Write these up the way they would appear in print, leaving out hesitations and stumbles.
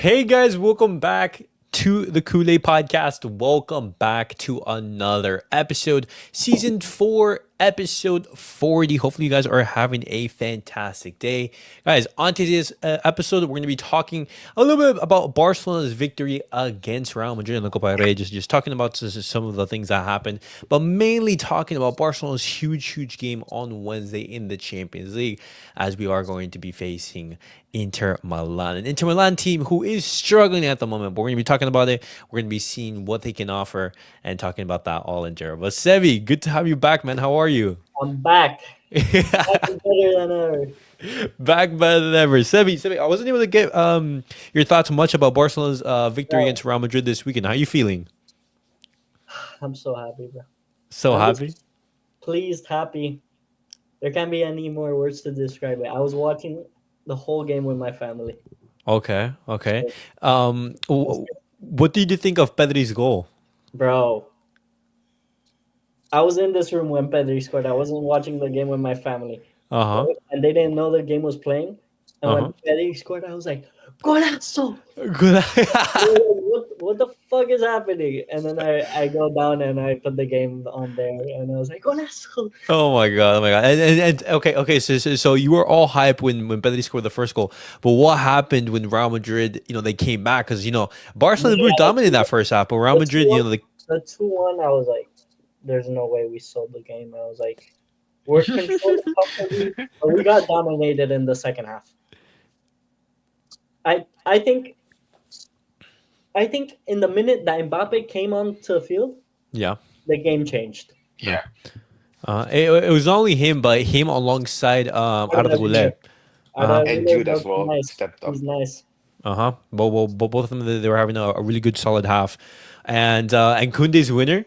Hey guys, welcome back to the Culé podcast. Welcome back to another episode, season 4, episode 40. Hopefully, you guys are having a fantastic day. Guys, on today's episode, we're going to be talking a little bit about Barcelona's victory against Real Madrid in the Copa del Rey. Just talking about some of the things that happened, but mainly talking about Barcelona's huge game on Wednesday in the Champions League, as we are going to be facing Inter Milan, an Inter Milan team who is struggling at the moment, but we're going to be talking about it. We're going to be seeing what they can offer and talking about that all in general. But Sevi, good to have you back, man. How are you? I'm back. Back better than ever. Back better than ever. Sevi, I wasn't able to get your thoughts much about Barcelona's victory against Real Madrid this weekend. How are you feeling? I'm so happy, bro. So happy? Pleased, happy. There can't be any more words to describe it. I was watching the whole game with my family. Okay. What did you think of Pedri's goal? Bro, I was in this room when Pedri scored. I wasn't watching the game with my family. Uh-huh. And they didn't know the game was playing. And when Pedri scored, I was like, golazo! What the fuck is happening? And then I go down and I put the game on there and I was like, golazo! Oh my god! And okay. So you were all hype when Pedri scored the first goal, but what happened when Real Madrid, they came back? Because Barcelona were dominating that first half, but Real Madrid, the 2-1, I was like, there's no way we sold the game. I was like, we're controlled comfortably, but we got dominated in the second half. I think in the minute that Mbappe came onto the field, the game changed. Yeah. It was not only him, but him alongside Arda Güler. And Jude as well stepped up. He's nice. Well, both of them, they were having a really good solid half, and Koundé's winner.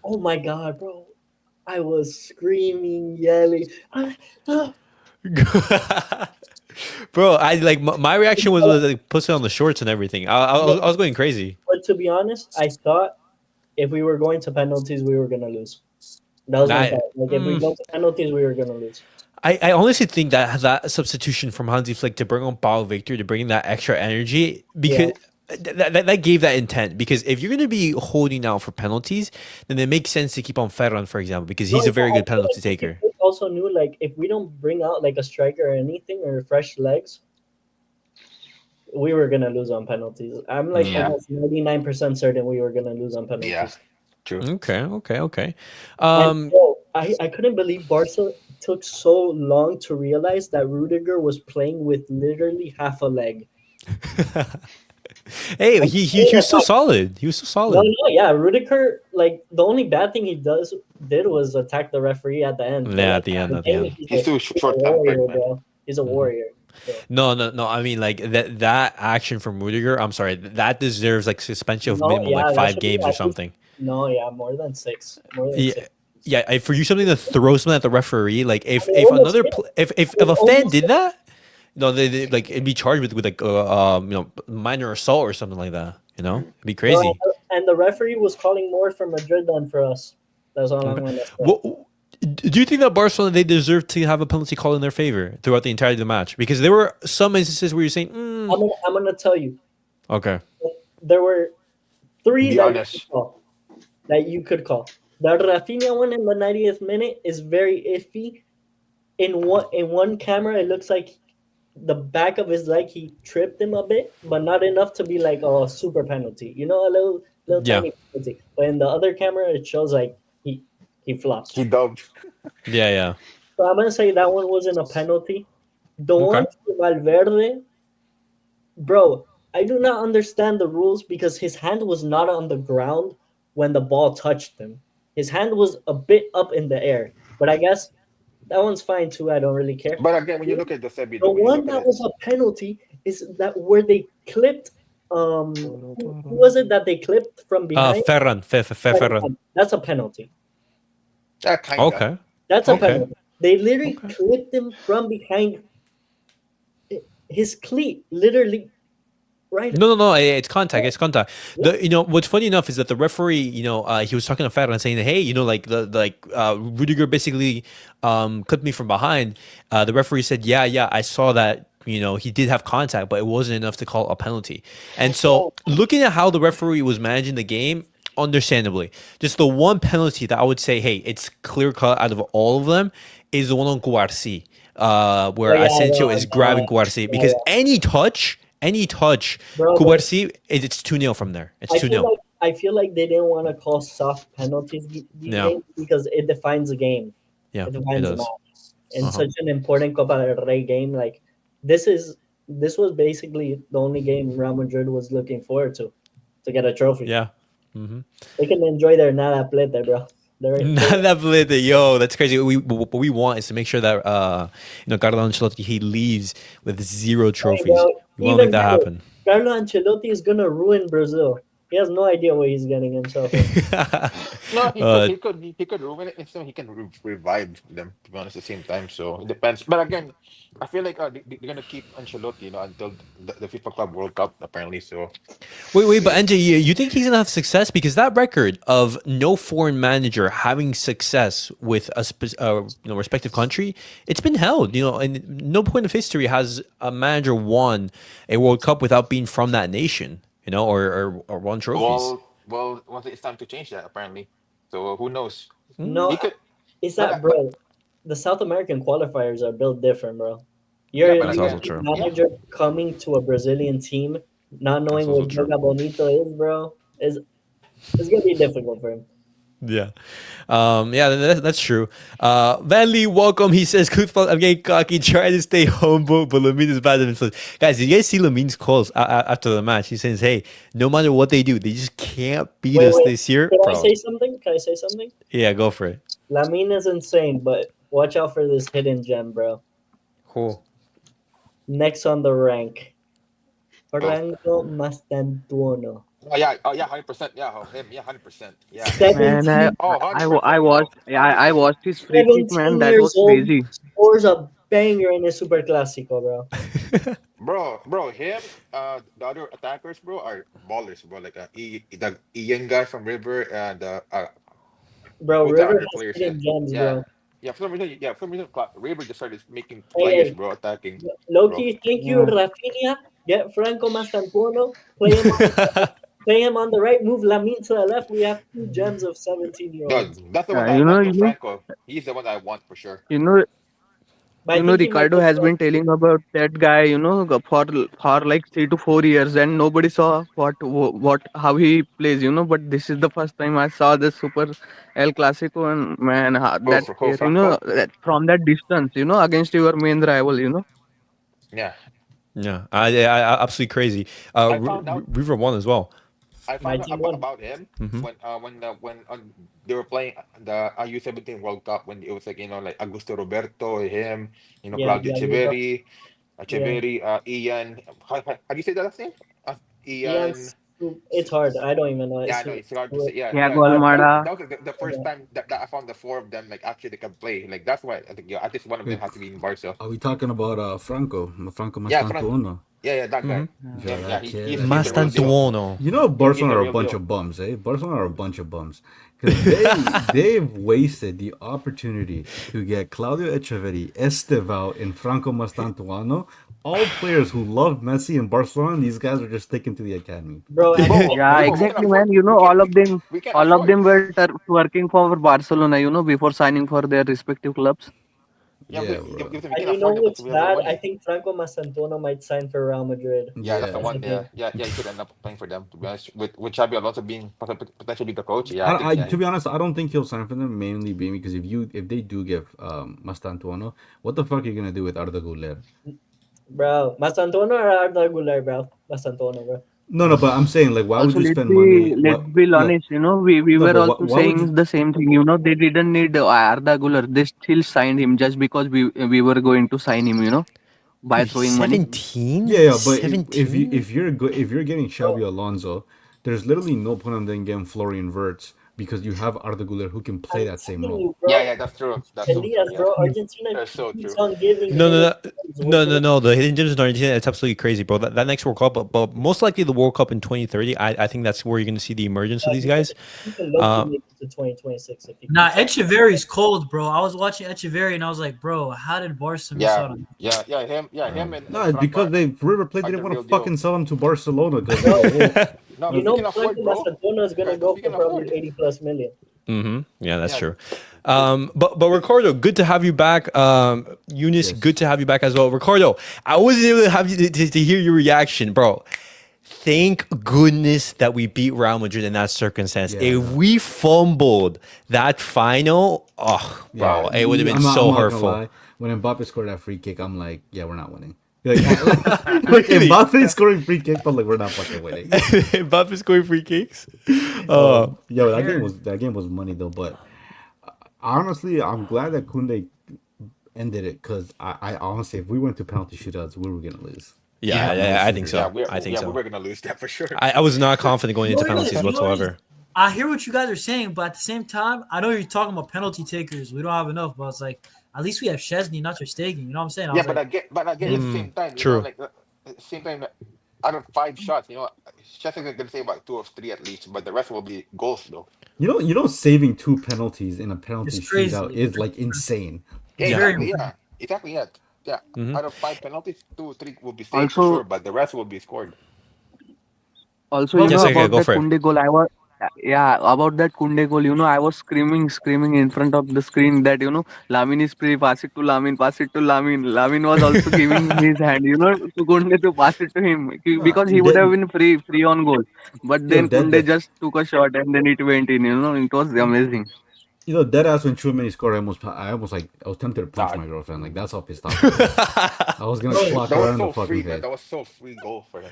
Oh my god, bro! I was screaming, yelling. Bro, my reaction was like put it on the shorts and everything. I was going crazy. But to be honest, I thought if we were going to penalties, we were gonna lose. That was my thought. Like if we go to penalties, we were gonna lose. I honestly think that substitution from Hansi Flick to bring on Paul Victor, to bring that extra energy, because that gave that intent. Because if you're going to be holding out for penalties, then it makes sense to keep on Ferran, for example, because he's a very good penalty taker. He also knew, like, if we don't bring out like a striker or anything or fresh legs, we were going to lose on penalties. I'm like almost 99% certain we were going to lose on penalties. Yeah, true. Okay. I couldn't believe Barca took so long to realize that Rudiger was playing with literally half a leg. Hey, he was so solid. He was so solid. No, yeah, Rudiger. Like the only bad thing he did was attack the referee at the end. Yeah, at the end. He's too short tempered, man. He's a warrior. Yeah. No. I mean, like that action from Rudiger. I'm sorry, that deserves like suspension of minimum like 5 games or something. No, yeah, more than 6. Yeah, for you something to throw something at the referee, like if a fan did that, they like it'd be charged with like minor assault or something like that. It'd be crazy. No, and the referee was calling more for Madrid than for us. That's all I'm gonna say. Do you think that Barcelona, they deserve to have a penalty call in their favor throughout the entirety of the match? Because there were some instances where you're saying, I'm gonna tell you. Okay. There were 3 that you could call. The Rafinha one in the 90th minute is very iffy. In one camera, it looks like the back of his leg, he tripped him a bit, but not enough to be like a super penalty. A little tiny penalty. But in the other camera, it shows like he flopped. He dubbed. Yeah. So I'm gonna say that one wasn't a penalty. The one to Valverde, bro, I do not understand the rules because his hand was not on the ground when the ball touched him. His hand was a bit up in the air, but I guess that one's fine too. I don't really care. But again, when you look at the Sebi, the one that was a penalty is that where they clipped. Who was it that they clipped from behind? Ferran. That's a penalty. Okay. That's a penalty. They literally clipped him from behind his cleat, literally. Right. No. It's contact. It's contact. What's funny enough is that the referee, he was talking to Ferran and saying, hey, Rudiger basically clipped me from behind. The referee said, yeah, I saw that he did have contact, but it wasn't enough to call a penalty. And so, looking at how the referee was managing the game, understandably, just the one penalty that I would say, hey, it's clear cut out of all of them, is the one on Guarci, where Asensio is grabbing Guarci, because any touch, Bro, Guarci, it's 2-0 from there. It's 2-0. I feel like they didn't want to call soft penalties these days because it defines the game. Yeah, it defines the does. match. In such an important Copa del Rey game, like this was basically the only game Real Madrid was looking forward to get a trophy. Yeah. They can enjoy their nada plete, bro. Nada plete, yo, that's crazy. What we want is to make sure that Carlo Ancelotti, he leaves with 0 trophies. We won't make that happen. Carlo Ancelotti is gonna ruin Brazil. He has no idea what he's getting himself in. No, he could ruin it, and so he can revive them, to be honest, at the same time. So it depends. But again, I feel like they're gonna keep Ancelotti, until the FIFA Club World Cup, apparently. So wait, but NJ, you think he's gonna have success? Because that record of no foreign manager having success with a respective country, it's been held. And no point of history has a manager won a World Cup without being from that nation. Or won trophies. Well, it's time to change that, apparently. So who knows? No, it's that, bro. The South American qualifiers are built different, bro. You're a manager coming to a Brazilian team, not knowing what Joga Bonito is, bro. It's gonna be difficult for him. Yeah. That's true. Vanley, welcome. He says, I'm getting cocky, trying to stay humble, but Lamine is bad at influence. Guys, did you guys see Lamine's calls after the match? He says, hey, no matter what they do, they just can't beat us this year. Can I say something? Yeah, go for it. Lamine is insane, but watch out for this hidden gem, bro. Cool. Next on the rank, Franco Mastantuono. Oh yeah, 100%. Yeah, him. Yeah, 100%. Yeah. Man, I watched his free kick, man. That was crazy. Scores a banger in a Super Clásico, bro. Bro, him. The other attackers, bro, are ballers, bro. Like the Ian guy from River and bro, River has hidden gems, bro. Yeah, for some reason, River just started making players, bro, attacking. Loki, thank you, Rafinha. Get Franco Mastantuono. Play him on the right, move Lamine to the left. We have 2 gems of 17-year-olds. No, that's the one I want, Franco. He's the one I want for sure. Ricardo has been telling about that guy, for like 3 to 4 years, and nobody saw how he plays, But this is the first time I saw the Super El Clasico, and man, that from that distance, against your main rival, Yeah. Yeah, I absolutely crazy. River won as well. I found out about him when they were playing the U17 World Cup, when it was like like Augusto Roberto, him, Claudio Echeverri, Ian. How do you say that last name? Ian. It's hard. I don't even know. It's hard to say. Yeah, Thiago Almada. That was the first time that I found the 4 of them actually they can play. Like that's why I think at least one of them has to be in Barca. Are we talking about Franco Mastantuono? Yeah, that guy. He's Mastantuono. Barcelona are a bunch of bums, eh? Barcelona are a bunch of bums. Because they've wasted the opportunity to get Claudio Echeverri, Estevao, and Franco Mastantuono. All players who love Messi and Barcelona, these guys are just sticking to the academy. Bro, yeah, exactly, man. All of them were working for Barcelona, before signing for their respective clubs. And you know what's bad? I think Franco Mastantuono might sign for Real Madrid. Yeah, that's the one. Yeah, he could end up playing for them, to be honest. With Xabi Alonso being potentially the coach. Yeah, to be honest, I don't think he'll sign for them, mainly being because if they do give Mastantuono, what the fuck are you gonna do with Arda Güler? Bro, Mastantuono or Arda Güler, bro? Mastantuono, bro. No, but I'm saying, like, why would you spend money? Let's be honest, we were also saying the same thing. They didn't need Arda Güler. They still signed him just because we were going to sign him, by throwing money. 17? Yeah, but if you're getting Xabi Alonso, there's literally no point in then getting Florian Wirtz because you have Arda Güler who can play that same role. Yeah, that's true. That's so true. Elias, Yeah. bro, Argentina That's so keeps true. on giving. No. The hidden gems in Argentina, it's absolutely crazy, bro. That next World Cup, but most likely the World Cup in 2030, I think that's where you're going to see the emergence of these guys. You can look to 2026 if you Nah, Echeverry's cold, bro. I was watching Echeverry and I was like, bro, how did Barca miss out on Him and No, it's because River Plate didn't want to fucking sell him to Barcelona. No, you we know, can afford, bro. Barcelona is gonna Guys, go we for can probably afford. 80+ million. Yeah, that's true. But Ricardo, good to have you back. Eunice, good to have you back as well. Ricardo, I wasn't able to have you to hear your reaction, bro. Thank goodness that we beat Real Madrid in that circumstance. If we fumbled that final, bro, it would have been so hurtful. When Mbappe scored that free kick, I'm like, yeah, we're not winning. Like Mbappe scoring free kick, but like we're not fucking winning. Mbappe scoring free kicks. That game was money though. But honestly, I'm glad that Koundé ended it because I honestly, if we went to penalty shootouts, we were gonna lose. Yeah, I think so. I think so. We were gonna lose that for sure. I was not confident going into penalties whatsoever. I hear what you guys are saying, but at the same time, I know you're talking about penalty takers. We don't have enough, but it's like at least we have Szczesny, not Ter Stegen. You know what I'm saying? But again, at the same time, true. At the same time, out of 5 shots, Szczesny is gonna say about 2 of 3 at least, but the rest will be goals though. Saving 2 penalties in a penalty It's crazy. shootout is like insane. Exactly. Yeah. Out of 5 penalties, 2 or 3 will be saved for sure, but the rest will be scored. Also, Yes, okay, go about that for it. Koundé goal, about that Koundé goal, I was screaming in front of the screen that, Lamine is free, pass it to Lamine, pass it to Lamine. Lamine was also giving his hand, to Koundé to pass it to him because he would have been free on goal. But then Koundé just took a shot and then it went in, it was amazing. Dead ass when Tchouaméni scored, I was tempted to punch my girlfriend. Like that's how pissed off I was gonna clock her in the fucking head. That was so free goal for him.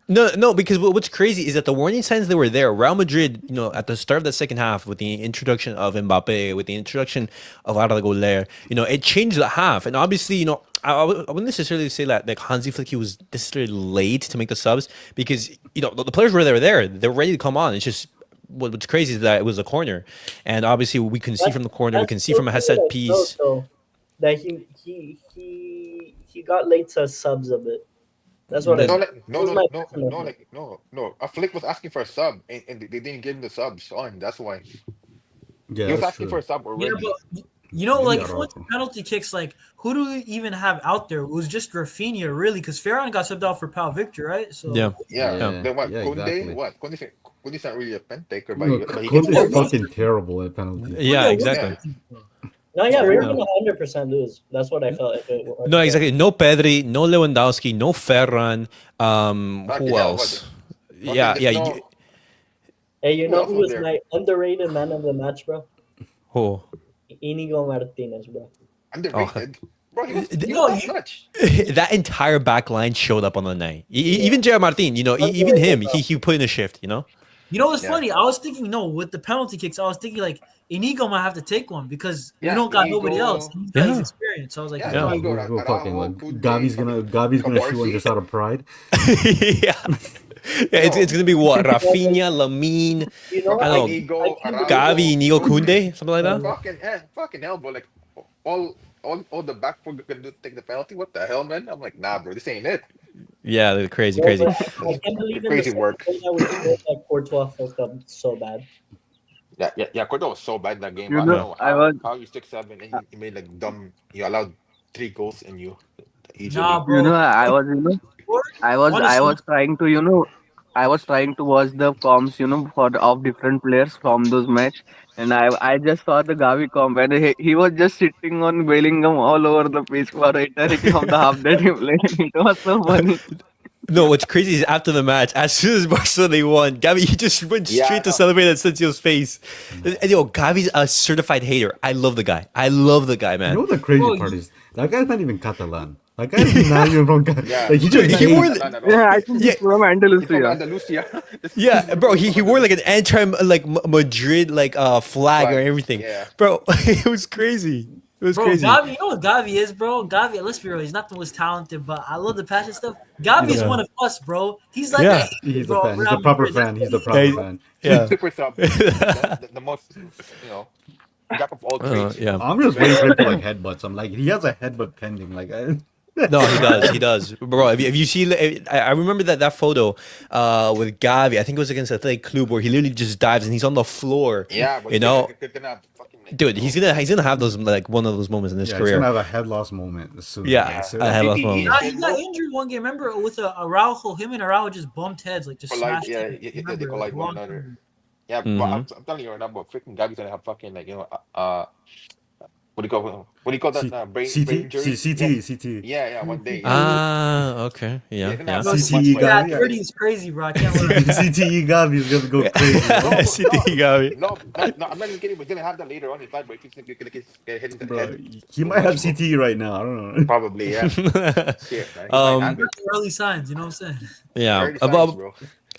No, because what's crazy is that the warning signs that were there. Real Madrid, at the start of the second half, with the introduction of Mbappe, with the introduction of Arda Güler, it changed the half. And obviously, I wouldn't necessarily say that like Hansi Flick, he was necessarily late to make the subs because the players were there, they're ready to come on. It's just what's crazy is that it was a corner, and obviously we can see from the corner, we can see from a set piece that he got late to subs a bit. That's what No. Flick was asking for a sub, and they didn't give him the subs on. That's why. Yeah, he was asking for a sub already. Yeah, but if it went to penalty kicks, like who do we even have out there? It was just Rafinha, really, because Ferran got subbed out for Pau Victor, right? So Then what? Yeah, Koundé? exactly. What? Koundé's not really a pen taker, but he Koundé's fucking terrible at penalties. Yeah, exactly. we're gonna 100% lose. That's what I felt. No, exactly. No Pedri, no Lewandowski, no Ferran. Who else? Yeah. Hey, who was my underrated man of the match, bro? Who? Inigo Martinez, bro. Underrated. Bro, he was much. That entire back line showed up on the night. Even J.R. Martin, even him, he put in a shift, You know what's funny? I was thinking, with the penalty kicks, I was thinking like Inigo might have to take one because we don't got nobody else. He's got his experience. So I was like, Gavi's gonna shoot one just out of pride. It's gonna be what? Rafinha, Lamine, Gavi, Inigo, Koundé, something like that. Fucking hell, bro! Like all the back four gonna do take the penalty. What the hell, man? I'm like, nah, bro, this ain't it. Yeah, they're crazy. I can't believe crazy work. That Courtois fucked up so bad. Yeah. Courtois was so bad in that game. I don't know how you 6-7 and you made like dumb. You allowed 3 goals in you. Nah, bro. I was trying to I was trying to watch the comps of different players from those match, and I just saw the Gavi comp and he was just sitting on Bellingham all over the pitch for the entirety of the half that he played. It was so funny. No, what's crazy is after the match, as soon as Barcelona won, Gavi, he just went straight to celebrate at Sensio's face. And Gavi's a certified hater. I love the guy, man. You know what the crazy part is? That guy's not even Catalan. That guy's not even from Catalan. Yeah. Like, he wore I think he's from Andalusia. Yeah, bro, he wore like an anti Madrid flag or everything. Yeah. Bro, it was crazy. It was Bro, crazy. Gavi, you know what Gavi is, bro? Gavi, let's be real, he's not the most talented, but I love the passion stuff. Gavi is one of us, bro. He's like Yeah. He's a bro. fan. He's a proper fan. He's the proper fan. Yeah. Super sub, the most, you know, jack of all trades. Yeah. I'm just waiting for him to like headbutt. I'm like, he has a headbutt pending. Like, No, he does. He does, bro. If you see, I remember that photo with Gavi. I think it was against Athletic Club where he literally just dives and he's on the floor. Yeah, but you know, gonna fucking, like, dude, he's gonna have those like one of those moments in his yeah, he's career. gonna have a head loss moment soon. Yeah, Like, a head loss moment. He got injured one game. Remember with Araujo, him and Araujo just bumped heads, like just collide, smashed. yeah, they collide one another. Yeah, Mhm. but I'm telling you right now, but freaking Gabi's gonna have fucking, like, you know, what do you call that? Brain injury? CT. Yeah, one day. Okay. Yeah. gonna Yeah. have so much, CTE like- Yeah, Gavi. 30 is crazy, bro. I can't lie. CTE Gavi is gonna go crazy. CTE Gavi. No, I'm not even kidding. We're gonna have that later on in fight, but if he's gonna get hit in the Bro, head. he might have CTE right now. I don't know. Probably, yeah. Shit, man. He might have it. That's the early signs, you know what I'm saying? Yeah. Early signs, bro.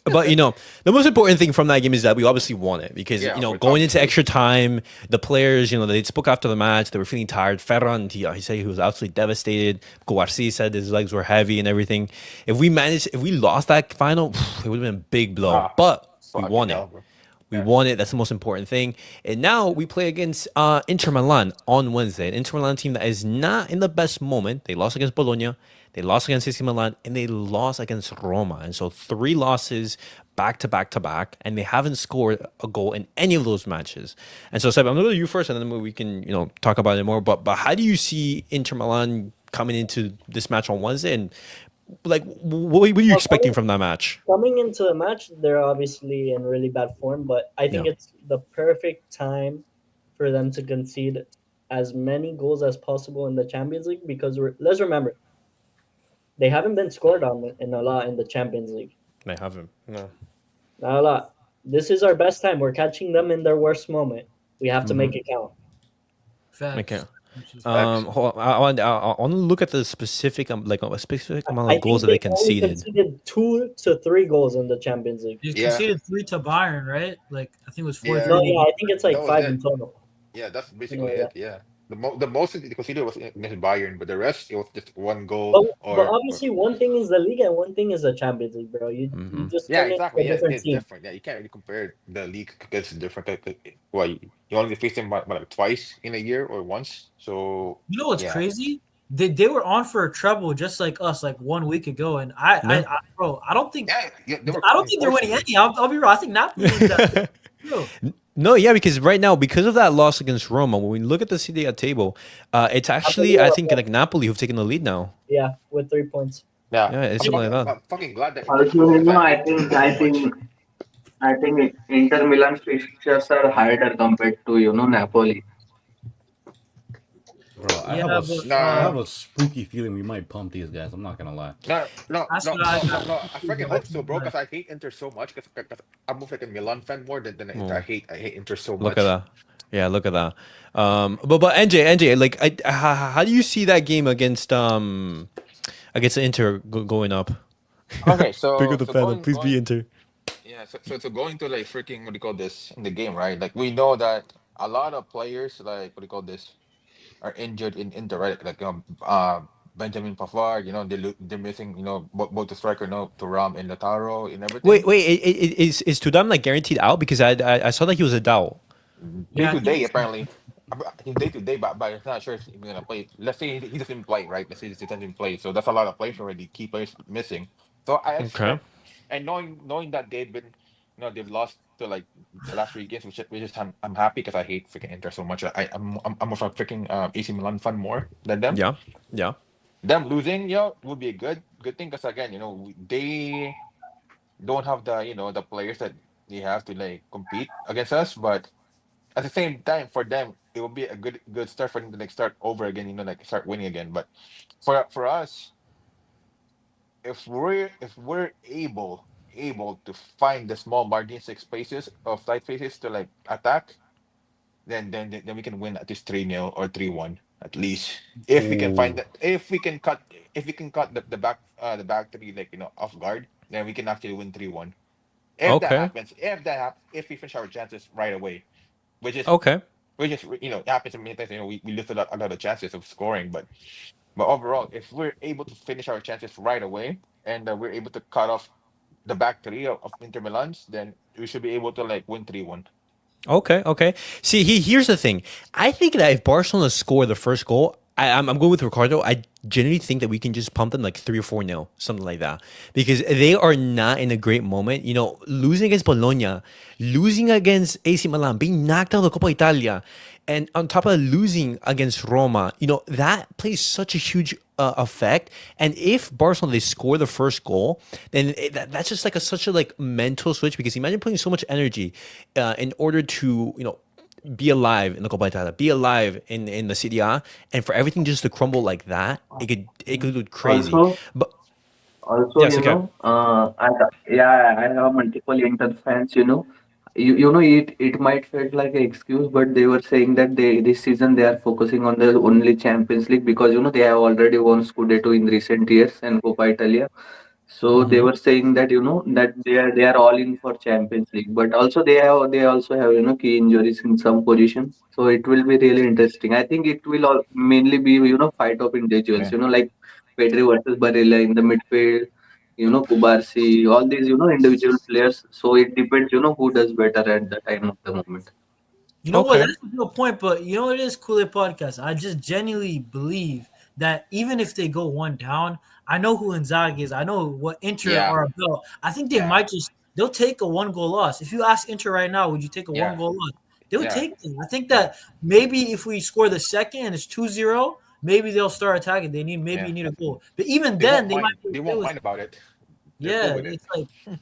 But you know, the most important thing from that game is that we obviously won it because Yeah, you know we're going top into two. extra time, the players, you know, they spoke after the match. They were feeling tired. Ferran, he said he was absolutely devastated. Guarci said his legs were heavy and everything. If we lost that final, it would have been a big blow. But we Fucking won it. hell, bro. We won it. That's the most important thing. And now we play against Inter Milan on Wednesday. An Inter Milan team that is not in the best moment. They lost against Bologna. They lost against AC Milan. And they lost against Roma. And so 3 losses back to back to back. And they haven't scored a goal in any of those matches. And so, Seb, I'm going to go to you first. And then we can, you know, talk about it more. But how do you see Inter Milan coming into this match on Wednesday? And like, what are you expecting from that match? Coming into the match, they're obviously in really bad form, but I think Yeah. it's the perfect time for them to concede as many goals as possible in the Champions League because let's remember, they haven't been scored on in a lot in the Champions League. They haven't. No. Not a lot. This is our best time. We're catching them in their worst moment. We have to make it count. Facts. Okay. Hold on. I want to look at the specific, like a specific amount I of goals that think they only conceded. 2 to 3 goals in the Champions League. They Yeah. conceded 3 to Bayern, right? Like I think it was 4-3. No, yeah, I think it's like That was 5 it. in total. Yeah, that's basically Yeah. it. Yeah, the most they considered was against Bayern, but the rest it was just one goal. But obviously, one thing is the league and one thing is the Champions League, bro. You just yeah, turn it exactly. to a Yeah, different it's team. different. Yeah, you can't really compare the league because it's different. Well, you only face them like twice in a year or once. So You know what's yeah. crazy? They were on for a treble just like us, like 1 week ago, and I bro, I don't think They were I don't think they're winning any. I'll be real. I think Napoli wins that. Bro. No, yeah, because right now, because of that loss against Roma, when we look at the Serie A table, it's actually, I think, like Napoli who've taken the lead now. Yeah, with 3 points. Yeah, Yeah, it's something like that. I'm fucking glad that. Also, you know, I think Inter Milan fixtures are harder compared to Napoli. Bro, I have a spooky feeling we might pump these guys. I'm not gonna lie. No. That's I what I got. freaking hope so, bro. Because I hate Inter so much. Because I'm more like a Milan fan more than Inter. I hate Inter so much. Look at that. Yeah, look at that. But NJ, like, how do you see that game against Inter going up? Okay, so Bigger the so fan, going- please going- be Inter. Yeah, so going to like freaking what do you call this in the game, right? Like we know that a lot of players like what do you call this are injured in Inter, right? Like Benjamin Pavard, they're missing both the striker, Thuram and Lautaro and everything. Wait, is Tudam like guaranteed out? Because I saw that he was a doubt. Yeah, I Day to day think- apparently. He's day to day, but it's not sure if he's gonna play. Let's say he doesn't play, right? Let's say he doesn't play, so that's a lot of players already. Key players missing. So I expect, and knowing that they've been, they've lost to like the last 3 games, which is I'm happy because I hate freaking Inter so much. I'm of a freaking AC Milan fan more than them. Yeah. Them losing, would be a good thing because again, they don't have the players that they have to like compete against us, but at the same time for them it will be a good start for them to like start over again, like start winning again. But for us, if we're able to find the small margin, 6 spaces of tight spaces to like attack, then we can win at least 3-0 or 3-1 at least. If we can find that, if we can cut the back 3 like off guard, then we can actually win 3-1. If that happens, if we finish our chances right away, which is Okay. we just it happens many times. We listed a lot of chances of scoring, but overall, if we're able to finish our chances right away and we're able to cut off the back three of Inter Milan's, then we should be able to like win 3-1. Okay, okay. See, here's the thing. I think that if Barcelona score the first goal, I'm going with Ricardo. I genuinely think that we can just pump them like 3 or 4-0, something like that, because they are not in a great moment. Losing against Bologna, losing against AC Milan, being knocked out of the Coppa Italia, and on top of that, losing against Roma, that plays such a huge effect. And if Barcelona they score the first goal, then that's just like such a like mental switch, because imagine putting so much energy in order to be alive in the Coppa Italia, be alive in the Serie A, and for everything just to crumble like that, it could go crazy. Also, But also, yes, okay. I have multiple Inter fans. It might feel like an excuse, but they were saying that this season they are focusing on the only Champions League because they have already won Scudetto in recent years and Coppa Italia. So they Mm-hmm. were saying that that they are all in for Champions League, but also they also have key injuries in some position. So it will be really interesting. I think it will all mainly be fight of individuals. Yeah. Like Pedri versus Barella in the midfield. Kubarsi, all these individual players. So it depends who does better at the time of the moment. You know what? Okay. That's a good point, but you know what it is, Kool Aid Podcast. I just genuinely believe that even if they go one down, I know who Inzaghi is. I know what Inter Yeah. are about. I think they Yeah. might they'll take a 1 goal loss. If you ask Inter right now, would you take a Yeah. 1 goal loss? They'll Yeah. take it. I think Yeah. that maybe if we score the second and it's 2-0, maybe they'll start attacking. Maybe Yeah. you need a goal. But even They then, won't they might mind. be They okay won't with mind about it. They're cool yeah, with it. it's like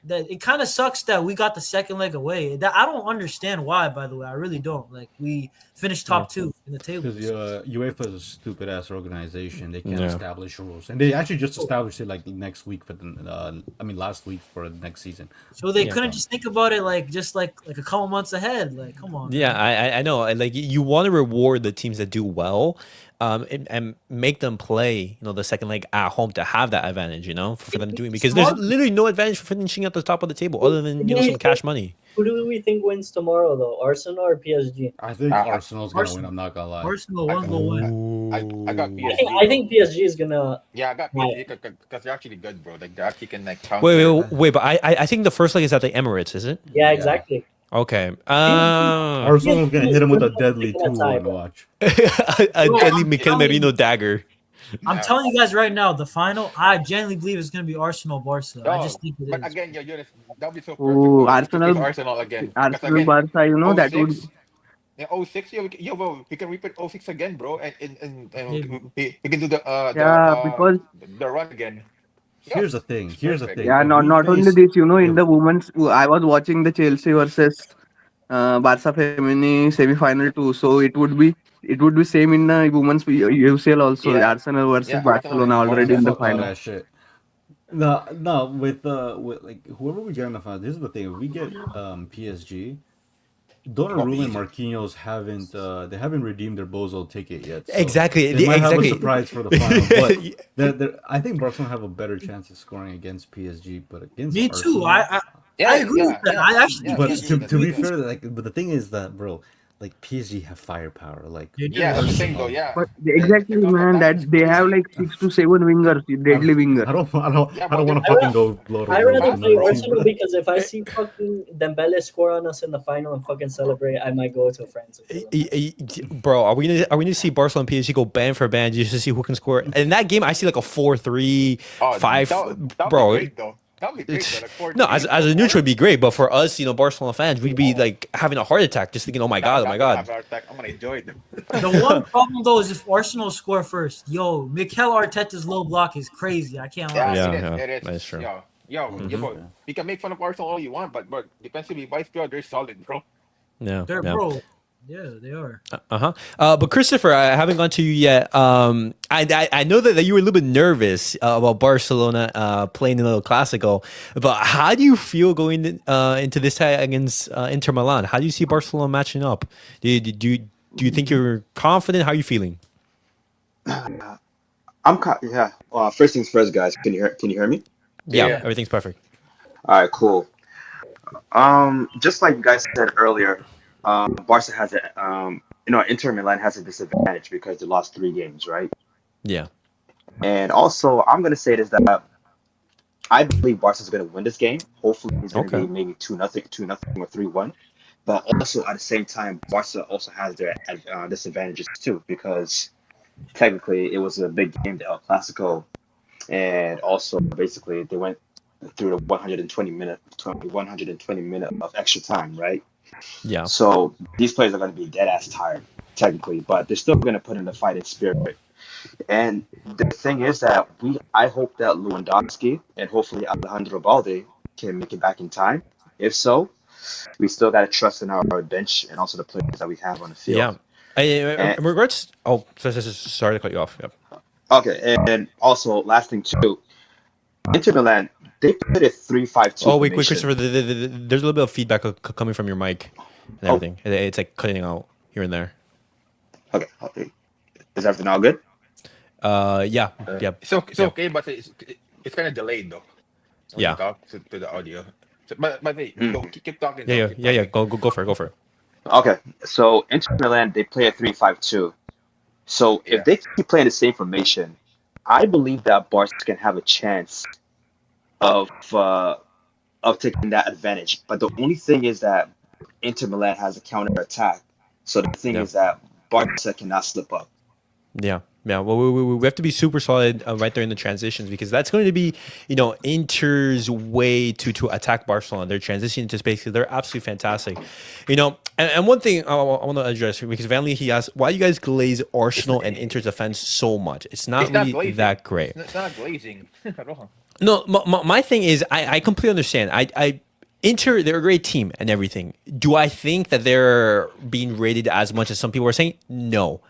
that it kind of sucks that we got the second leg away. That I don't understand why, by the way. I really don't. Like we finished Yeah. top 2 in the table. Because UEFA is a stupid ass organization. They can't Yeah. establish rules, and they actually just established it like next week for the. Last week for the next season. So they Yeah. couldn't just think about it like just like a couple months ahead. Like, come on. Yeah, man. I know. Like you want to reward the teams that do well, and make them play, the second leg at home to have that advantage, for them doing, because there's Smart. literally no advantage for finishing at the top of the table other than some cash money. Who do we think wins tomorrow, though? Arsenal or PSG? I think I- Arsenal's gonna win. Arsenal. I'm not gonna lie. Arsenal I- 1 goal win. I got Ooh. PSG. I think PSG is gonna. Yeah, I got PSG because they're actually good, bro. Like they actually can like counter. Wait, but I think the first leg is at the Emirates, is it? Yeah, exactly. Okay. Arsenal's gonna hit him with a deadly Taking a 2-1 tie, bro. watch. A deadly Mikel telling Merino you. dagger. I'm telling you guys right now, the final, I genuinely believe it's gonna be Arsenal Barca. I just think it But is. again, that'll be so perfect. Oh, Bro, to face Arsenal, Arsenal again. Because Arsenal, again, Barca. That would 06, yeah, 06, bro, we can repeat 06 again, bro, and Maybe. we can do because the run again. Here's the thing. Here's the perfect. thing. yeah, If not we not only face- this, in if- the women's, I was watching the Chelsea versus Barca Femini semi-final too. So it would be same in the women's UCL also. Yeah. Arsenal versus Yeah, Arsenal Barcelona and already in the fuck all final. that shit. No, with like whoever we get in the final. This is the thing. If we get PSG, Donnarumma and Marquinhos haven't redeemed their Bozo ticket yet. So Exactly, They might exactly. have a surprise for the final, but I think Barcelona have a better chance of scoring against PSG, but against Me Arsenal, too. I Yeah, agree with that. I actually yeah, But think yeah, to be fair, but the thing is that, bro, like PSG have firepower. Like They do. yeah, that's the thing Arsenal. though. Yeah, But exactly, man, that they have like 6 to 7 wingers, deadly wingers. I don't Yeah, I don't want to but fucking go load I of rather roads play on Arsenal because if I see fucking Dembele score on us in the final and fucking celebrate, I might go to France. Bro, are we gonna see Barcelona and PSG go band for band just to see who can score? In that game, I see like a 4-3, 5. that'd Bro, be great though. That'd be great though. Like 4-3, no, as a 4-4. neutral, it'd be great, but for us, Barcelona fans, we'd be like having a heart attack just thinking, oh my god, oh my god. I'm gonna enjoy it. The one problem though is if Arsenal score first, Mikel Arteta's low block is crazy. I can't lie. Yeah, Yeah, it is. that is true. Bro, you can make fun of Arsenal all you want, but defensively, vice pure, they're solid, bro. Yeah, They're yeah. bro. Yeah, they are. But Christopher, I haven't gone to you yet. I know that you were a little bit nervous about Barcelona playing in the Clasico, but how do you feel going into this tie against Inter Milan? How do you see Barcelona matching up? Do you think you're confident? How are you feeling? Yeah. First things first, guys. Can you hear me? Yeah, Yeah. everything's perfect. All right, cool. Just like you guys said earlier, Barca has Inter Milan has a disadvantage because they lost 3 games, right? Yeah. And also, I'm gonna say this that I believe Barca's gonna win this game. Hopefully, it's gonna be maybe 2-0, 2-0, or 3-1. But also at the same time, Barca also has their disadvantages too because technically it was a big game, the El Clasico, and also basically they went through the 120 minute of extra time, right? Yeah. So these players are going to be dead ass tired technically, but they're still going to put in the fighting spirit. And the thing is that I hope that Lewandowski and hopefully Alejandro Balde can make it back in time. If so, we still got to trust in our bench and also the players that we have on the field. Yeah. In regards, sorry to cut you off. Yep. Okay, and also last thing too, Inter Milan, they played a 3-5-2. Oh wait, Christopher. There's a little bit of feedback coming from your mic and everything. It's like cutting out here and there. Okay. Is everything all good? Yeah. It's okay, but it's kind of delayed though. When you talk to the audio. So, but hey, keep talking. Yeah. Go for it. Okay, so Inter Milan, they play a 3-5-2. So if they keep playing the same formation, I believe that Barca can have a chance of taking that advantage. But the only thing is that Inter Milan has a counter attack. So the thing is that Barca cannot slip up. Yeah. Well, we have to be super solid right there in the transitions because that's going to be, Inter's way to attack Barcelona. Their transition into space, they're absolutely fantastic. And one thing I want to address, because Vanley, he asked, why do you guys glaze Arsenal and Inter's defense so much? It's not really that great. It's not glazing at all. No, my thing is, I completely understand. Inter, they're a great team and everything. Do I think that they're being rated as much as some people are saying? No.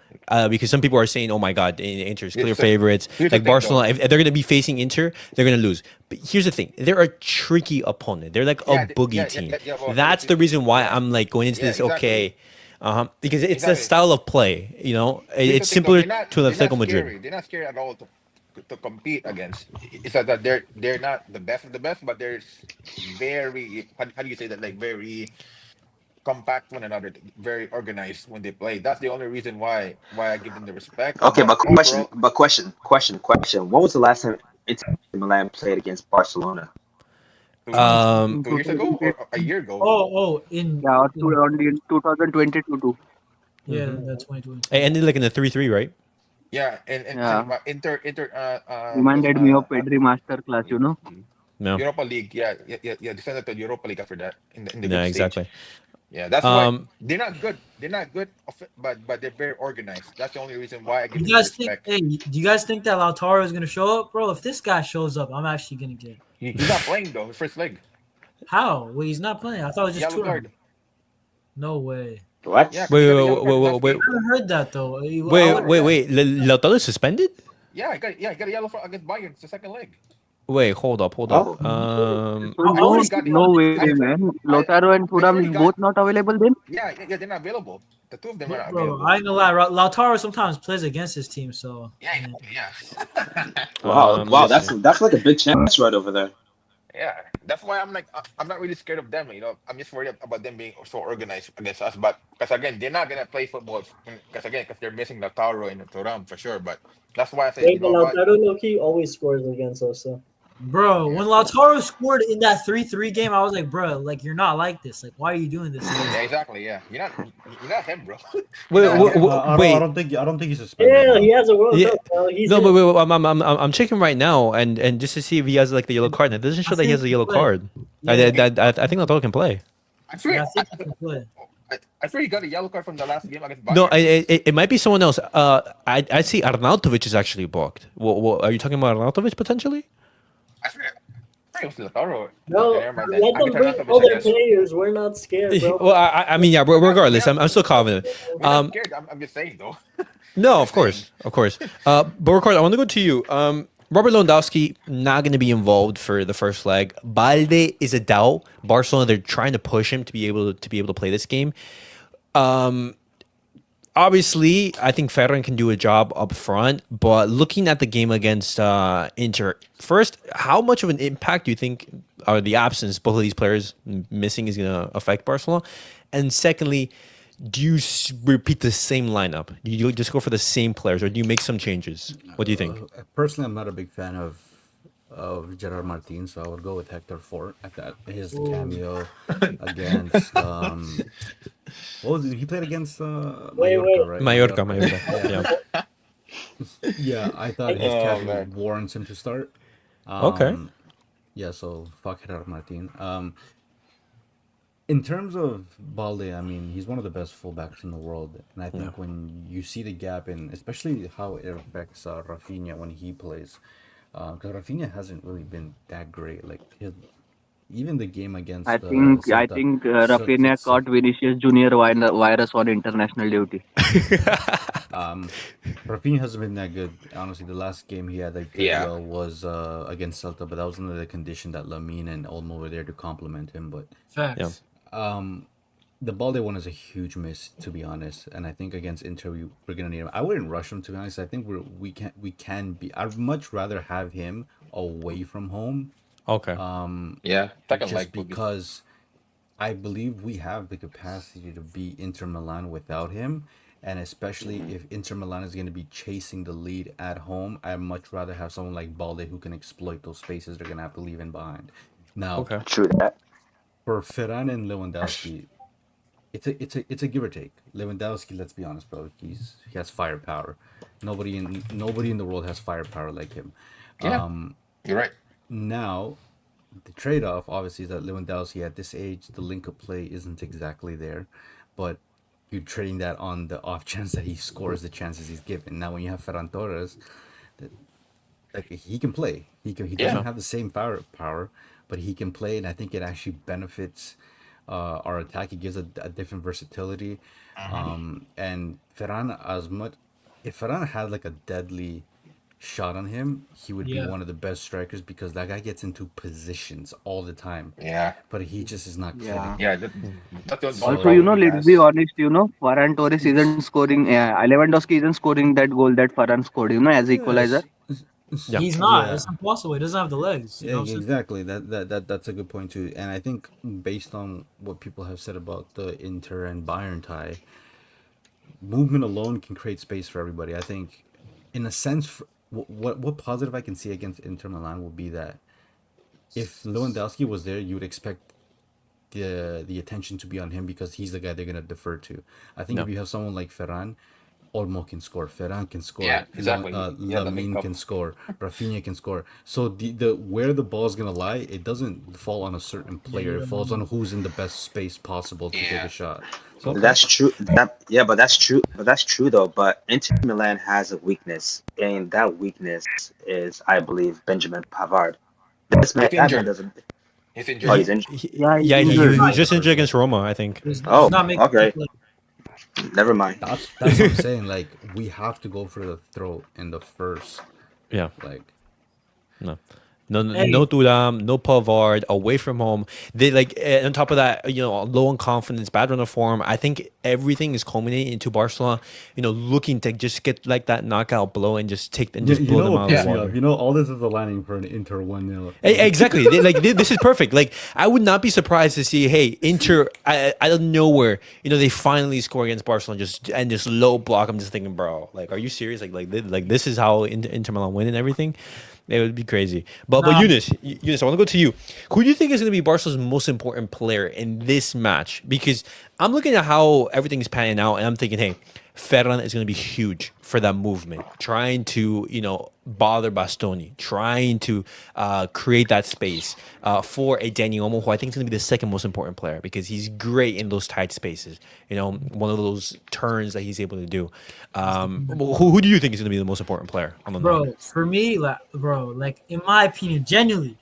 Because some people are saying, oh my God, Inter's clear favorites. Like Barcelona, if they're going to be facing Inter, they're going to lose. But here's the thing. They're a tricky opponent. They're like a boogie team. Well, that's the reason why I'm like going into this, okay. Because it's a style of play, It's similar to Atletico Madrid. They're not scary at all to compete against. It's that they're not the best of the best, but they're very, how do you say that, like very compact one another, very organized when they play. That's the only reason why I give them the respect. Okay, but question. When was the last time Inter Milan played against Barcelona? 2 years ago or a year ago? In 2022 too. Yeah, that's 2020. It ended like in a 3-3, right? Yeah, and Inter reminded me of Pedri masterclass, No. Europa League, descended to Europa League after that in the group exactly. stage. Yeah, that's why they're not good. They're not good, but they're very organized. That's the only reason why I give them respect. Do you guys think that Lautaro is gonna show up, bro? If this guy shows up, I'm actually gonna get. He's not playing though. First leg. How? Wait, he's not playing. I thought it was just Yellow card. No way. What? Yeah, Wait. I never heard that though. Wait. Lautaro is suspended? Yeah, he got a yellow against Bayern. It's the second leg. Wait, hold up. No way, man. Lautaro and Thuram both not available then? Yeah, they're not available. The two of them are Bro, available. I ain't gonna lie. Lautaro sometimes plays against his team, so. Yeah. Wow, that's like a big chance right over there. Yeah, that's why I'm not really scared of them. I'm just worried about them being so organized against us. But because again, they're not gonna play football. Because they're missing Lautaro and Thuram for sure. But that's why I say. Lautaro Loki always scores against us. So. Bro, when Lautaro scored in that 3-3 game, I was like, bro, like you're not like this. Like, why are you doing this? Yeah, exactly. Yeah, you're not him, bro. Wait. I don't think he's suspended. Yeah, he has a World Cup. I'm checking right now, and just to see if he has like the yellow card. And it doesn't show that he has a yellow card. I think Lautaro can play. I swear he got a yellow card from the last game against Bayern. No, it might be someone else. I see Arnautovic is actually booked. Are you talking about Arnautovic potentially? I swear. I think it was Lautaro. No, let them bring all their players. We're not scared, bro. Well, I mean, yeah. Regardless, I'm still confident. We're not scared. I'm just saying, though. No, of course. But Ricardo, I want to go to you. Robert Lewandowski not going to be involved for the first leg. Balde is a doubt. Barcelona, they're trying to push him to be able to play this game. Obviously, I think Ferran can do a job up front, but looking at the game against Inter, first, how much of an impact do you think the absence, both of these players missing, is going to affect Barcelona? And secondly, do you repeat the same lineup? Do you just go for the same players, or do you make some changes? What do you think? Personally, I'm not a big fan of Gerard Martin, so I would go with Hector Fort. I thought his cameo against what was it? He played against Mallorca, right? Mallorca. Yeah. Yeah. Yeah, I thought his cameo warrants him to start. Okay. Yeah, so fuck Gerard Martin. In terms of Balde, I mean, he's one of the best fullbacks in the world, and I think when you see the gap in, especially how it affects Rafinha when he plays, because Rafinha hasn't really been that great. Like even the game against I think Celta, Rafinha caught Vinicius Junior virus on international duty. Rafinha hasn't been that good. Honestly, the last game he had that played well was against Celta, but that was under the condition that Lamine and Olmo were there to complement him. But Facts. the Balde one is a huge miss, to be honest. And I think against Inter, we're gonna need him. I wouldn't rush him, to be honest. I think we can be. I'd much rather have him away from home. Okay. Just because I believe we have the capacity to beat Inter Milan without him. And especially if Inter Milan is going to be chasing the lead at home, I'd much rather have someone like Balde who can exploit those spaces they're going to have to leave in behind. Now, True that. for Ferran and Lewandowski, it's a give or take. Lewandowski, let's be honest, bro, he has firepower. Nobody in the world has firepower like him. You're right. Now, the trade-off obviously is that Lewandowski at this age, the link-up play isn't exactly there, but you're trading that on the off chance that he scores the chances he's given. Now, when you have Ferran Torres, like he can play. He doesn't have the same power, but he can play, and I think it actually benefits our attack. It gives a different versatility. And Ferran, if Ferran had like a deadly shot on him, he would be one of the best strikers because that guy gets into positions all the time. Yeah. But he just is not Yeah. clicking. That's Also, let's be honest, Ferran Torres isn't scoring, Lewandowski isn't scoring that goal that Ferran scored, as equalizer. Yeah. He's not. It's impossible. He doesn't have the legs. You know what I'm saying? Exactly. That's a good point too. And I think based on what people have said about the Inter and Bayern tie, movement alone can create space for everybody. I think, in a sense, what positive I can see against Inter Milan will be that if Lewandowski was there, you would expect the attention to be on him because he's the guy they're gonna defer to. I think if you have someone like Ferran, Olmo can score, Ferran can score, Yeah, exactly. Lamine can score, Rafinha can score. So the where the ball's gonna lie, it doesn't fall on a certain player. It falls on who's in the best space possible to take a shot. So That's true. But that's true. But that's true though. But Inter Milan has a weakness, and that weakness is, I believe, Benjamin Pavard. That man doesn't. He's injured. Oh, he's injured. He just injured against Roma, I think. He's Oh, not making okay. play. Never mind. that's what I'm saying. Like we have to go for the throw in the first. Yeah. Like No Thuram, no Pavard, away from home. They on top of that, low on confidence, bad run of form. I think everything is culminating into Barcelona, looking to just get like that knockout blow and just blow them out of the water. All this is aligning for an Inter 1-0. Exactly. This is perfect. Like, I would not be surprised to see, hey, Inter out of nowhere, they finally score against Barcelona and just low block. I'm just thinking, bro, like, are you serious? Like this is how Inter Milan win and everything. It would be crazy. But Eunice, I want to go to you. Who do you think is going to be Barcelona's most important player in this match? Because I'm looking at how everything's panning out, and I'm thinking, hey, Ferran is going to be huge for that movement, trying to, bother Bastoni, trying to create that space for a Dani Olmo, who I think is going to be the second most important player because he's great in those tight spaces. One of those turns that he's able to do. Who do you think is going to be the most important player on the night? For me, like in my opinion, genuinely,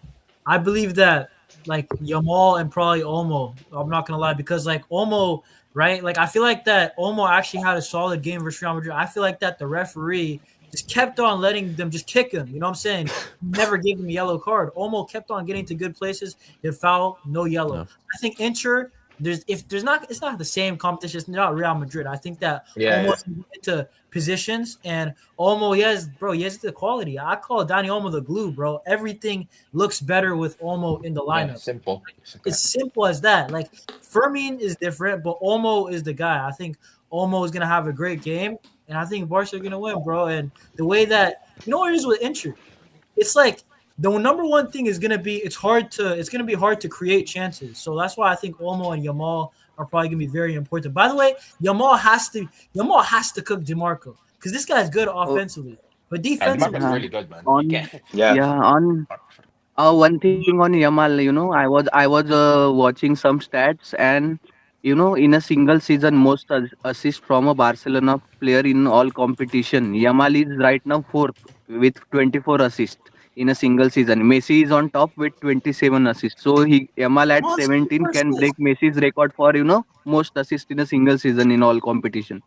I believe that like Yamal and probably Olmo. I'm not gonna lie because like Olmo, right? Like I feel like that Olmo actually had a solid game versus Real Madrid. I feel like that the referee just kept on letting them just kick him. You know what I'm saying? Never gave him a yellow card. Olmo kept on getting to good places. Did foul, no yellow. I think Inter, it's not the same competition. It's not Real Madrid. I think that almost into positions and he has the quality. I call Dani Olmo the glue, bro. Everything looks better with Olmo in the lineup. Yeah, simple. It's simple as that. Like Fermin is different, but Olmo is the guy. I think Olmo is gonna have a great game, and I think Barca are gonna win, bro. And the way that what it is with Inter, it's like the number one thing is gonna be it's gonna be hard to create chances. So that's why I think Olmo and Yamal are probably gonna be very important. By the way, Yamal has to cook DeMarco because this guy's good offensively, but defensively, DeMarco's really good, man. On one thing on Yamal, I was watching some stats, and in a single season, most assists from a Barcelona player in all competition. Yamal is right now fourth with 24 assists in a single season. Messi is on top with 27 assists. So Yamal at 17 can break Messi's record for most assists in a single season in all competition.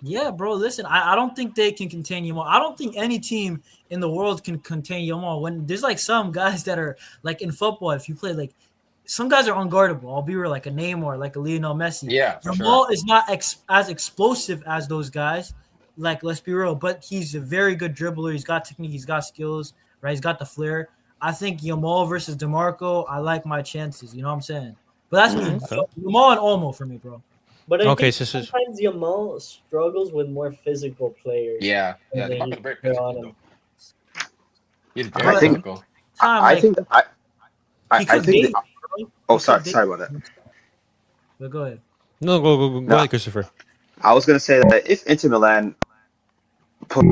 Yeah, bro. Listen, I don't think they can contain Yamal. I don't think any team in the world can contain Yamal. When there's like some guys that are like in football, if you play like some guys are unguardable. I'll be real, like a Neymar, like a Lionel Messi. Yeah, Yamal is not as explosive as those guys. Like, let's be real, but he's a very good dribbler. He's got technique. He's got skills. Right? He's got the flair. I think Yamal versus DeMarco. I like my chances. You know what I'm saying? But that's me. Yamal and Olmo for me, bro. But I think sometimes Yamal struggles with more physical players. Yeah. DeMarco's very physical, though. He's very I think. physical. I think. Sorry about that. But go ahead. No, go ahead, Christopher. I was gonna say that if Inter Milan put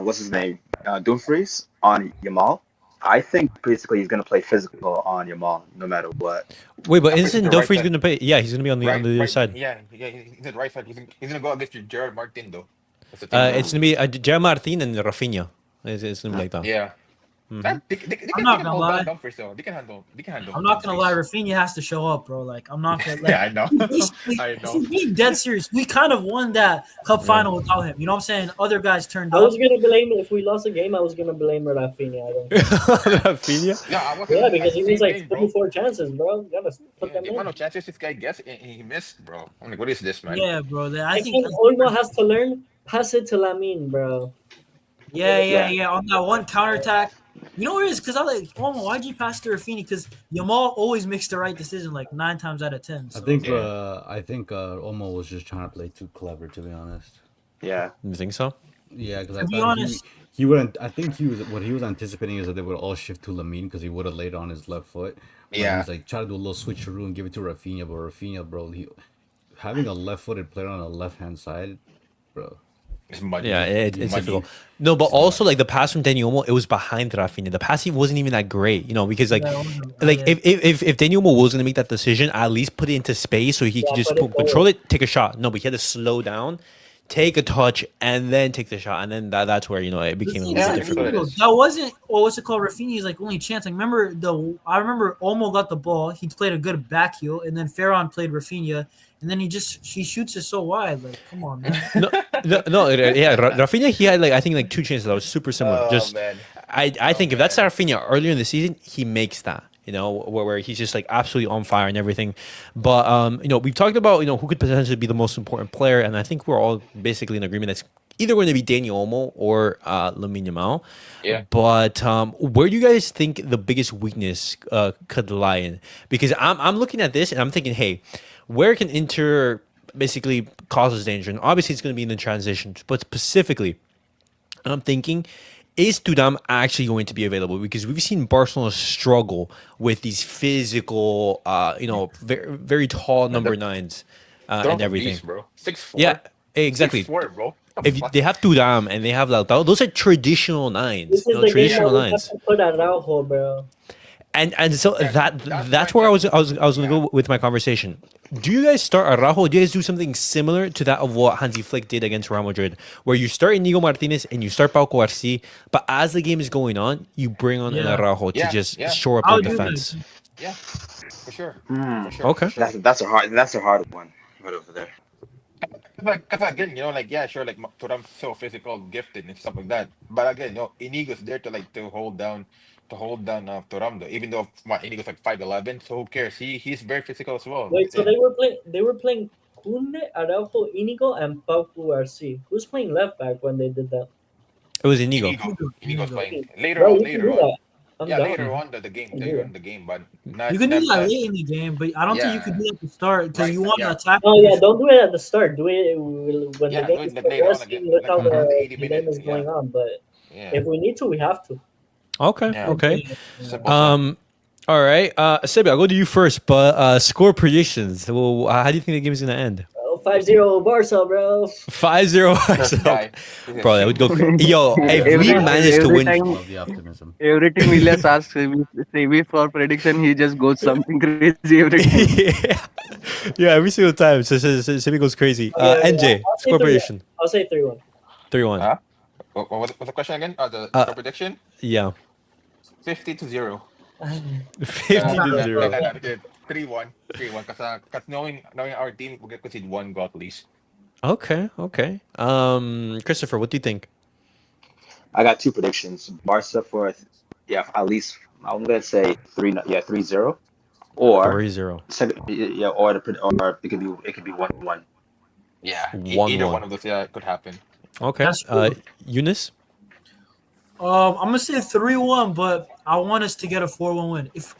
what's his name, Dumfries on Yamal, I think basically he's gonna play physical on Yamal no matter what. Wait, but isn't Dumfries gonna play? Yeah, he's gonna be on the other side. Yeah, he's on the right side. He's gonna go against your Gerard Martin though. It's gonna be Gerard Martin and Rafinha. It's gonna be like that. Yeah. I'm not gonna lie. They can handle. I'm not gonna lie. Rafinha has to show up, bro. Like I'm not gonna. Like, yeah, I know. He's being dead serious. We kind of won that cup final without him. You know what I'm saying? Other guys turned up. I was gonna blame if we lost a game. I was gonna blame Rafinha. Rafinha? Yeah, because he was like 34 chances, bro. You gotta put them in. The amount of chances this guy gets, and he missed, bro. I'm like, what is this, man? Yeah, bro. I think Olmo has to learn. Pass it to Lamine, bro. Yeah. On that one counterattack. You know what it is? Because I'm like, why'd you pass to Rafinha? Because Yamal always makes the right decision like 9 times out of 10. So. I think Olmo was just trying to play too clever, to be honest. Yeah. You think so? Yeah, because I thought he wouldn't. I think what he was anticipating is that they would all shift to Lamine because he would have laid on his left foot. Yeah. He's like try to do a little switcheroo and give it to Rafinha, but Rafinha, bro, having a left-footed player on the left-hand side, bro. It's muddy. Yeah, it's difficult. No, but also like the pass from Dani Olmo, it was behind Rafinha. The pass wasn't even that great, because if Dani Olmo was gonna make that decision, at least put it into space so he could just control it, take a shot. No, but he had to slow down, take a touch, and then take the shot, and then that's where it became a little different. That wasn't what's it called? Rafinha's like only chance. Like I remember Olmo got the ball. He played a good back heel, and then Ferran played Rafinha. And then he shoots it so wide. Like, come on, man. No. Yeah, Rafinha, he had I think 2 chances that was super similar. Man. I think if that's Rafinha earlier in the season, he makes that. Where he's just absolutely on fire and everything. But we've talked about who could potentially be the most important player, and I think we're all basically in agreement that's either going to be Dani Olmo or Lamine Yamal. Yeah. But where do you guys think the biggest weakness could lie in? Because I'm looking at this and I'm thinking, hey, where can Inter basically causes danger? And obviously it's going to be in the transition, but specifically, I'm thinking, is Thuram actually going to be available? Because we've seen Barcelona struggle with these physical, very, very tall number 9s and everything. Beast, bro. 6'4". Yeah, exactly. 6'4", bro. If they have Thuram and they have Lautaro, those are traditional 9s. This is the traditional game 9s. Put Araujo, bro. And so that's where I was going to go with my conversation. Do you guys start Araujo? Do you guys do something similar to that of what Hansi Flick did against Real Madrid, where you start Inigo Martinez and you start Pau Cubarsí, but as the game is going on, you bring on Araujo to just shore up the defense? Yeah, for sure. Okay, that's a hard one right over there. Because again, Thuram's so physical, gifted, and stuff like that. But again, Inigo's there to hold down to hold down Thuram though. Even though Inigo's like 5'11", so who cares? He's very physical as well. Wait, so they were playing Kunde, Araujo, Inigo, and Pau Cubarsí. Who's playing left back when they did that? It was Inigo. Inigo's playing later Bro, on. you can Later do on. that. I'm Yeah, down. later on the game. Later on the game, but not. You can do not that that- late in the game, but I don't think you can do it at the start because Right, you want yeah. to attack. Oh yeah, don't do it at the start. Do it when Yeah, the do game it is like later on, progressing. like, Look like how around the 80 the game minutes, is going on. But Yeah. if we need to, we have to. Okay. Yeah. Okay. Simple as All right. Sebi, I'll go to you first. But score predictions. Well, how do you think the game is gonna end? 5-0 Barca, bro. 5-0. that guy. Bro, that would go. Yo, if we managed to every win, time- Love the optimism. Every time Elias asks Sebi for prediction, he just goes something crazy every time. yeah, every single time. So Sebi goes crazy. Yeah, NJ, I'll say score 3-1. prediction. I'll say 3-1. 3-1. Huh? What was the question again? The score prediction? Yeah. 50-0. 50-0. 3-1. 3-1. Because knowing our team, we'll get concede one goal at least. Okay. Okay. Christopher, what do you think? I got two predictions. Barca for at least I'm gonna say 3-0, or 3-0. or it could be 1-1. Yeah. 1-1. Either one of those could happen. Okay. That's cool. Eunice? I'm gonna say 3-1, but I want us to get a 4-1 win. If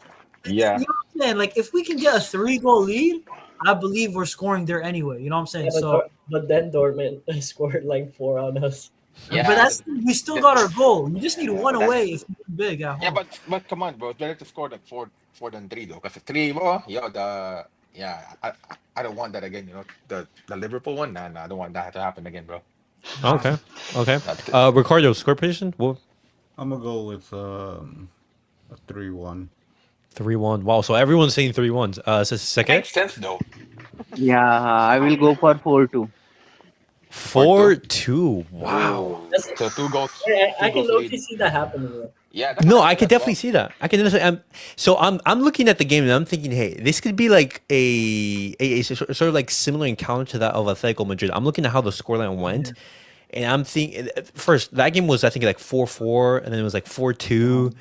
Yeah. you know what I'm saying, like if we can get a 3-goal lead, I believe we're scoring there anyway. You know what I'm saying? Yeah, but then Dortmund scored like 4 on us. Yeah. but we still got our goal. We just need one away if we win big at home. Yeah, but come on, bro. It's better to score like four than 3 though. Because 3, I don't want that again. You know, the Liverpool one. Nah, I don't want that to happen again, bro. Okay. Okay. Not- Ricardo, score prediction? What? I'm gonna go with a 3-1. 3-1. Wow. So everyone's saying 3-1. Second? Makes sense though. Yeah, I will go for 4-2. 4-2. Wow. So 2 goals. I can goals low-key lead. see that happening. Bro. Yeah. No, I could definitely see that. I can definitely. I'm looking at the game and I'm thinking, hey, this could be like a sort of like similar encounter to that of Atletico Madrid. I'm looking at how the scoreline went, and I'm thinking first that game was I think like 4-4, and then it was like 4-2.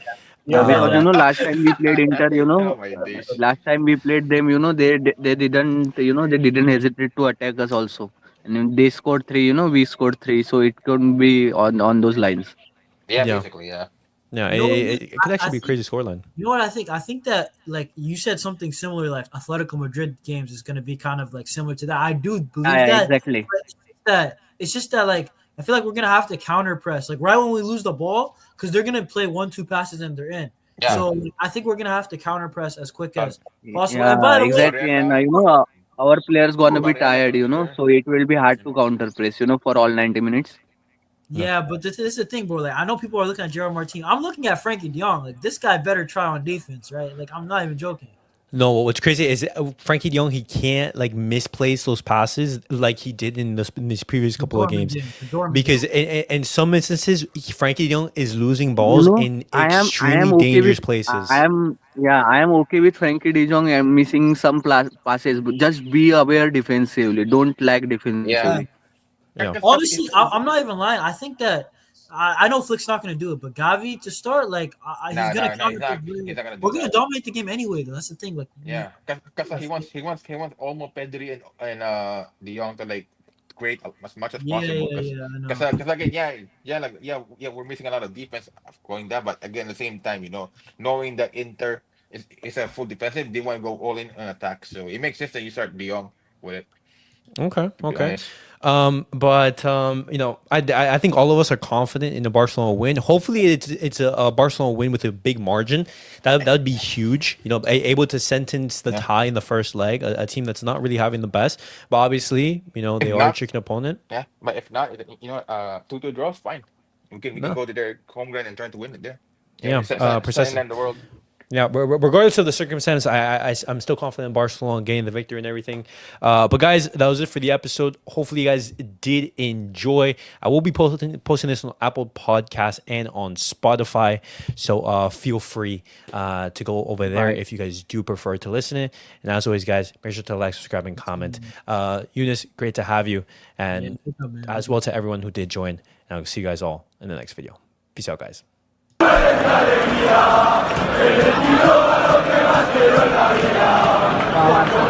Yeah, because last time we played Inter, Oh my days. last time we played them, they didn't hesitate to attack us also. And then they scored 3, we scored 3, so it could be on those lines. Yeah, Yeah. basically, yeah. Yeah, You know, it could actually be a think- crazy scoreline. You know what I think? I think that like you said something similar, like Atletico Madrid games is going to be kind of like similar to that. I do believe that. Exactly. But it's just that like I feel like we're gonna have to counter press like right when we lose the ball because they're gonna play 1-2 passes and they're in. Yeah. So I think we're gonna have to counter press as quick as possible. Yeah, And by the way, exactly. And our players gonna be tired, so it will be hard to counter press, for all 90 minutes. yeah, but this is the thing, bro. Like I know people are looking at Gerard Martin. I'm looking at Frankie De Jong. Like this guy better try on defense, right? Like I'm not even joking. No, what's crazy is Frankie De Jong. He can't like misplace those passes like he did in these previous couple of games. Because in some instances, Frankie De Jong is losing balls in extremely dangerous places. I am okay with Frankie De Jong. I'm missing some passes, but just be aware defensively. Don't lag defensively. Yeah. Honestly, I'm not even lying. I think that I know Flick's not going to do it, but Gavi to start, like he's going to he's not gonna do we're going to that. dominate the game anyway. Though that's the thing. Like Yeah, because he wants Olmo, Pedri, and De Jong to like create as much as possible. I know. Because again, we're missing a lot of defense going that, but again, at the same time, knowing that Inter is a full defensive, they want to go all in on attack. So it makes sense that you start De Jong with it. Okay. to be Okay. honest. I think all of us are confident in the Barcelona win. Hopefully, it's a Barcelona win with a big margin. That would be huge. Able to sentence the tie in the first leg. A team that's not really having the best, but obviously, they are a not- chicken opponent. Yeah, but if not, 2-2 draw is fine. We can go to their home ground and try to win it there. Yeah, precisely. Second in the world. Yeah, regardless of the circumstance, I'm still confident in Barcelona getting the victory and everything. But guys, that was it for the episode. Hopefully, you guys did enjoy. I will be posting this on Apple Podcasts and on Spotify. So feel free to go over there if you guys do prefer to listen. And as always, guys, make sure to like, subscribe, and comment. Eunice, great to have you. And as well to everyone who did join. And I'll see you guys all in the next video. Peace out, guys. Wow.